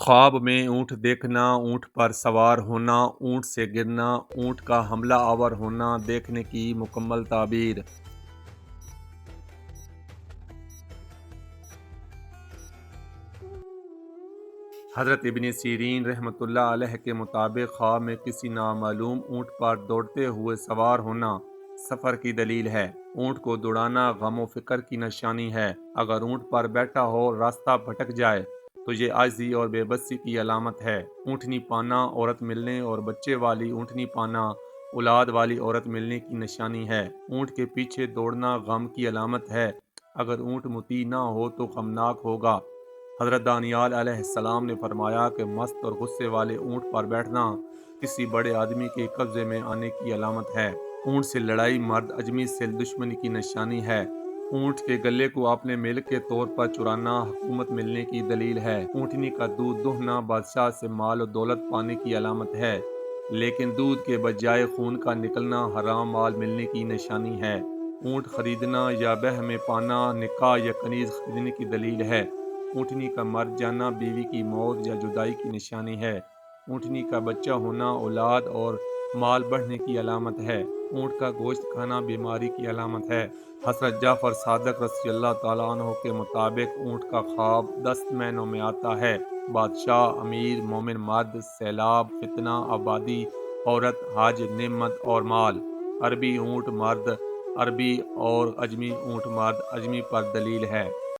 خواب میں اونٹ دیکھنا، اونٹ پر سوار ہونا، اونٹ سے گرنا، اونٹ کا حملہ آور ہونا، دیکھنے کی مکمل تعبیر۔ حضرت ابن سیرین رحمۃ اللہ علیہ کے مطابق خواب میں کسی نامعلوم اونٹ پر دوڑتے ہوئے سوار ہونا سفر کی دلیل ہے۔ اونٹ کو دوڑانا غم و فکر کی نشانی ہے۔ اگر اونٹ پر بیٹھا ہو راستہ بھٹک جائے تو یہ عاجزی اور بے بسی کی علامت ہے۔ اونٹنی پانا عورت ملنے اور بچے والی اونٹنی پانا اولاد والی عورت ملنے کی نشانی ہے۔ اونٹ کے پیچھے دوڑنا غم کی علامت ہے۔ اگر اونٹ مطیع نہ ہو تو غمناک ہوگا۔ حضرت دانیال علیہ السلام نے فرمایا کہ مست اور غصے والے اونٹ پر بیٹھنا کسی بڑے آدمی کے قبضے میں آنے کی علامت ہے۔ اونٹ سے لڑائی مرد اجمی سے دشمنی کی نشانی ہے۔ اونٹ کے گلے کو اپنے ملک کے طور پر چرانا حکومت ملنے کی دلیل ہے۔ اونٹنی کا دودھ دوہنا بادشاہ سے مال و دولت پانے کی علامت ہے، لیکن دودھ کے بجائے خون کا نکلنا حرام مال ملنے کی نشانی ہے۔ اونٹ خریدنا یا بہ میں پانا نکاح یا کنیز خریدنے کی دلیل ہے۔ اونٹنی کا مر جانا بیوی کی موت یا جدائی کی نشانی ہے۔ اونٹنی کا بچہ ہونا اولاد اور مال بڑھنے کی علامت ہے۔ اونٹ کا گوشت کھانا بیماری کی علامت ہے۔ حضرت جعفر صادق رضی اللہ تعالیٰ عنہ کے مطابق اونٹ کا خواب 10 معنوں میں آتا ہے: بادشاہ، امیر، مومن مرد، سیلاب، فتنہ، آبادی، عورت، حج، نعمت اور مال۔ عربی اونٹ مرد عربی اور اجمی اونٹ مرد اجمی پر دلیل ہے۔